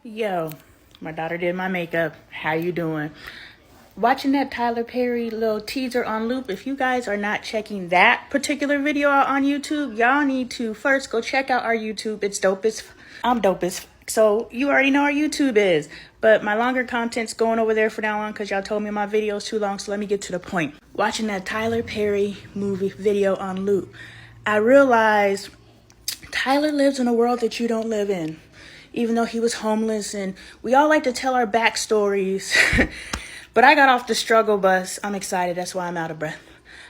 Yo, my daughter did my makeup. How you doing? Watching that Tyler Perry little teaser on loop. If you guys are not checking that particular video out on YouTube, y'all need to first go check out our YouTube. It's dope as I'm dope as so you already know our YouTube is. But my longer content's going over there for now on because y'all told me my video's too long, so let me get to the point. Watching that Tyler Perry movie video on loop, I realized Tyler lives in a world that you don't live in. Even though he was homeless, and we all like to tell our backstories. But I got off the struggle bus. I'm excited. That's why I'm out of breath.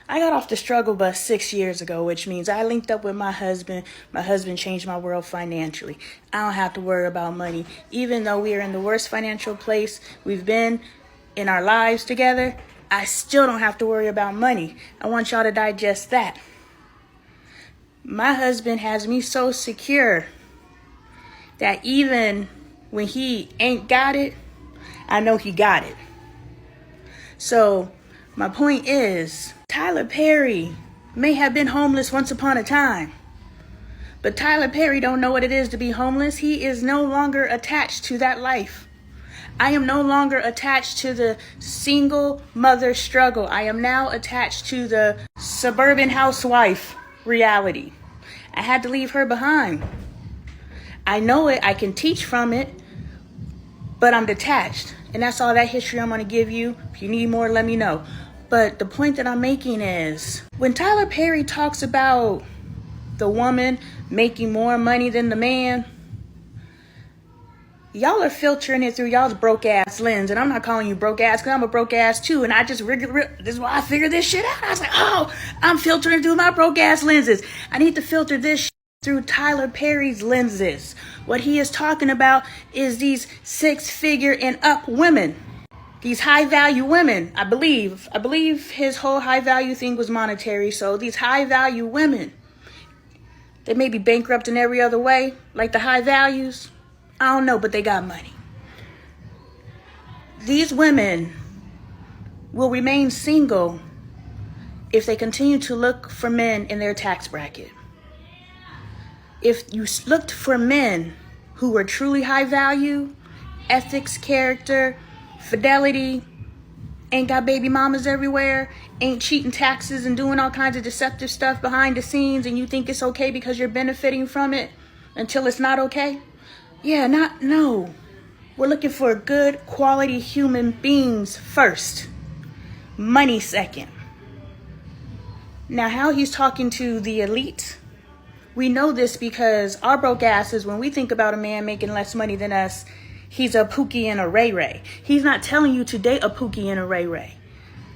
I got off the struggle bus 6 years ago, which means I linked up with my husband. My husband changed my world financially. I don't have to worry about money. Even though we are in the worst financial place we've been in our lives together, I still don't have to worry about money. I want y'all to digest that. My husband has me so secure that even when he ain't got it, I know he got it. So my point is, Tyler Perry may have been homeless once upon a time, but Tyler Perry don't know what it is to be homeless. He is no longer attached to that life. I am no longer attached to the single mother struggle. I am now attached to the suburban housewife reality. I had to leave her behind. I know it, I can teach from it, but I'm detached. And that's all that history I'm going to give you. If you need more, let me know. But the point that I'm making is, when Tyler Perry talks about the woman making more money than the man, y'all are filtering it through y'all's broke ass lens. And I'm not calling you broke ass because I'm a broke ass too. And I just, this is why I figured this shit out. I was like, oh, I'm filtering through my broke ass lenses. I need to filter this shit through Tyler Perry's lenses. What he is talking about is these 6-figure and up women, these high value women. I believe his whole high value thing was monetary. So these high value women, they may be bankrupt in every other way, like the high values. I don't know, but they got money. These women will remain single if they continue to look for men in their tax bracket. If you looked for men who were truly high value, ethics, character, fidelity, ain't got baby mamas everywhere, ain't cheating taxes and doing all kinds of deceptive stuff behind the scenes, and you think it's okay because you're benefiting from it until it's not okay? No. We're looking for good quality human beings first. Money second. Now, how he's talking to the elite, we know this because our broke asses, when we think about a man making less money than us, he's a Pookie and a Ray Ray. He's not telling you to date a Pookie and a Ray Ray.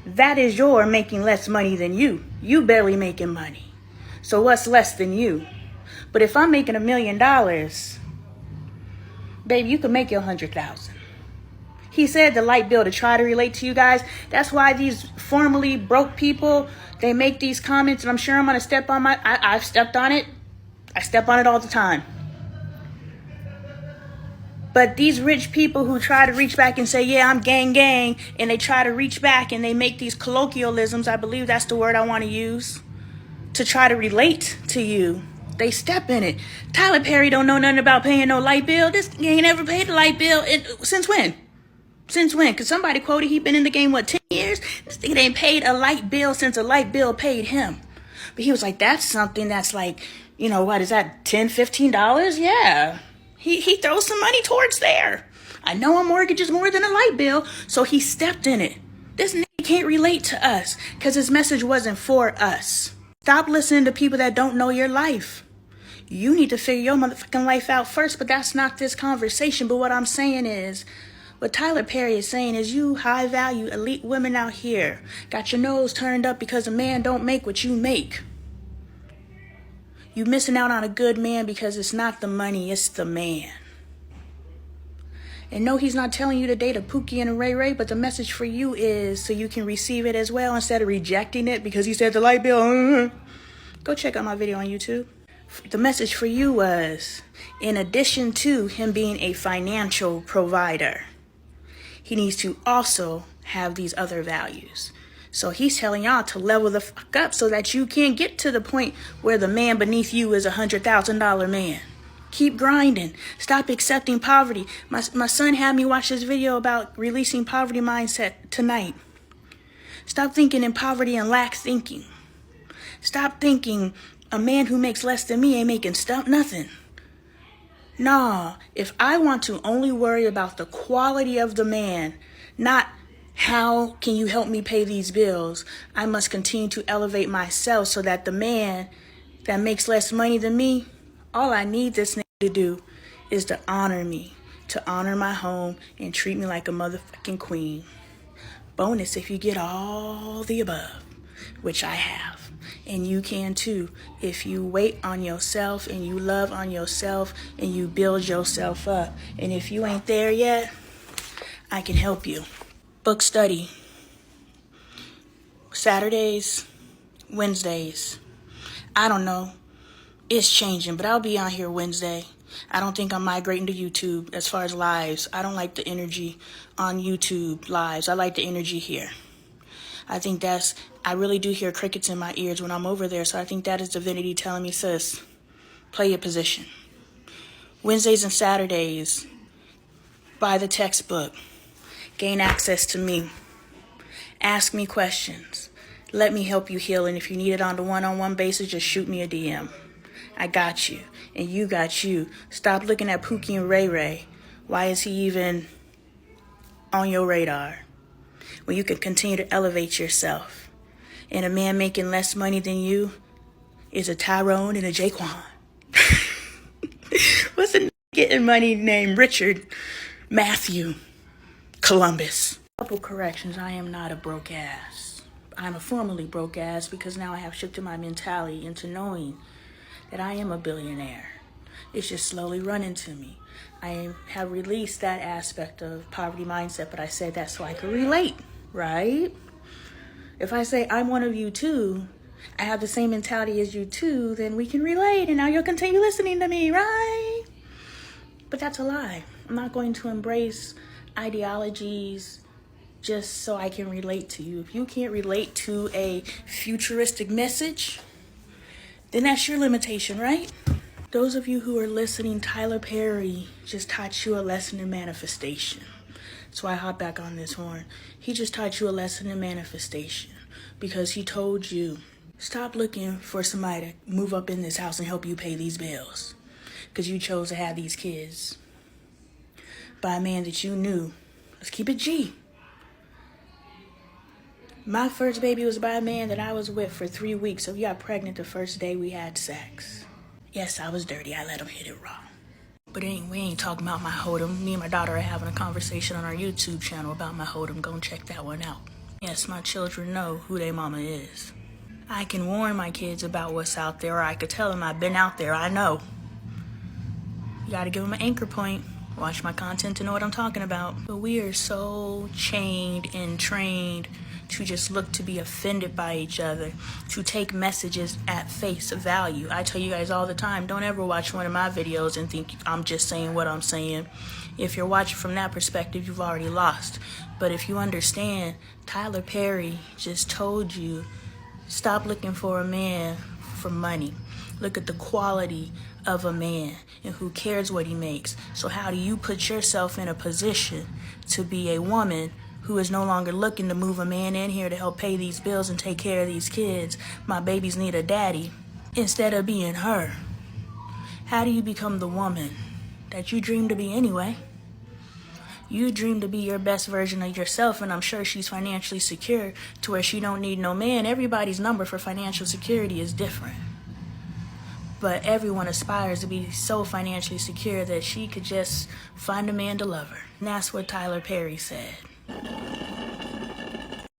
That is your making less money than you. You barely making money. So what's less than you? But if I'm making $1 million, babe, you can make your 100,000. He said the light bill to try to relate to you guys. That's why these formerly broke people, they make these comments, and I'm sure I'm going to step on I've stepped on it. I step on it all the time. But these rich people who try to reach back and say, yeah, I'm gang, and they try to reach back and they make these colloquialisms, I believe that's the word I want to use, to try to relate to you. They step in it. Tyler Perry don't know nothing about paying no light bill. This ain't never paid a light bill. Since when? Because somebody quoted he been in the game, 10 years? This nigga ain't paid a light bill since a light bill paid him. But he was like, that's something that's like, what is that, $10, $15? Yeah. He throws some money towards there. I know a mortgage is more than a light bill, so he stepped in it. This nigga can't relate to us because his message wasn't for us. Stop listening to people that don't know your life. You need to figure your motherfucking life out first, but that's not this conversation. But what I'm saying is, what Tyler Perry is saying is, you high value elite women out here got your nose turned up because a man don't make what you make. You missing out on a good man because it's not the money, it's the man. And no, he's not telling you to date a Pookie and a Ray Ray, but the message for you is so you can receive it as well instead of rejecting it because he said the light bill. Go check out my video on YouTube. The message for you was, in addition to him being a financial provider, he needs to also have these other values. So he's telling y'all to level the fuck up so that you can get to the point where the man beneath you is $100,000 man. Keep grinding. Stop accepting poverty. My son had me watch this video about releasing poverty mindset tonight. Stop thinking in poverty and lack thinking. Stop thinking a man who makes less than me ain't making nothing. Nah, if I want to only worry about the quality of the man, not how can you help me pay these bills, I must continue to elevate myself so that the man that makes less money than me, all I need this nigga to do is to honor me, to honor my home, and treat me like a motherfucking queen. Bonus if you get all the above, which I have. And you can too, if you wait on yourself and you love on yourself and you build yourself up. And if you ain't there yet, I can help you. Book study. Saturdays, Wednesdays. I don't know. It's changing, but I'll be on here Wednesday. I don't think I'm migrating to YouTube as far as lives. I don't like the energy on YouTube lives. I like the energy here. I think I really do hear crickets in my ears when I'm over there, so I think that is divinity telling me, sis, play your position. Wednesdays and Saturdays, buy the textbook, gain access to me, ask me questions, let me help you heal, and if you need it on the one-on-one basis, just shoot me a DM. I got you, and you got you. Stop looking at Pookie and Ray Ray. Why is he even on your radar? When you can continue to elevate yourself. And a man making less money than you is a Tyrone and a Jaquan. What's a getting money named Richard Matthew Columbus? Couple corrections. I am not a broke ass. I'm a formerly broke ass because now I have shifted my mentality into knowing that I am a billionaire. It's just slowly running to me. I have released that aspect of poverty mindset, but I said that so I could relate, right? If I say I'm one of you too, I have the same mentality as you too, then we can relate and now you'll continue listening to me, right? But that's a lie. I'm not going to embrace ideologies just so I can relate to you. If you can't relate to a futuristic message, then that's your limitation, right? Those of you who are listening, Tyler Perry just taught you a lesson in manifestation. That's why I hop back on this horn. He just taught you a lesson in manifestation because he told you, stop looking for somebody to move up in this house and help you pay these bills because you chose to have these kids by a man that you knew. Let's keep it G. My first baby was by a man that I was with for 3 weeks, so we got pregnant the first day we had sex. Yes, I was dirty. I let him hit it raw. But we ain't talking about my hold'em. Me and my daughter are having a conversation on our YouTube channel about my hold'em. Go and check that one out. Yes, my children know who their mama is. I can warn my kids about what's out there, or I could tell them I've been out there. I know. You gotta give them an anchor point. Watch my content to know what I'm talking about. But we are so chained and trained to just look to be offended by each other, to take messages at face value. I tell you guys all the time, don't ever watch one of my videos and think I'm just saying what I'm saying. If you're watching from that perspective, you've already lost. But if you understand, Tyler Perry just told you, stop looking for a man for money. Look at the quality of a man and who cares what he makes. So how do you put yourself in a position to be a woman who is no longer looking to move a man in here to help pay these bills and take care of these kids? My babies need a daddy. Instead of being her, how do you become the woman that you dream to be anyway? You dream to be your best version of yourself, and I'm sure she's financially secure to where she don't need no man. Everybody's number for financial security is different. But everyone aspires to be so financially secure that she could just find a man to love her. And that's what Tyler Perry said.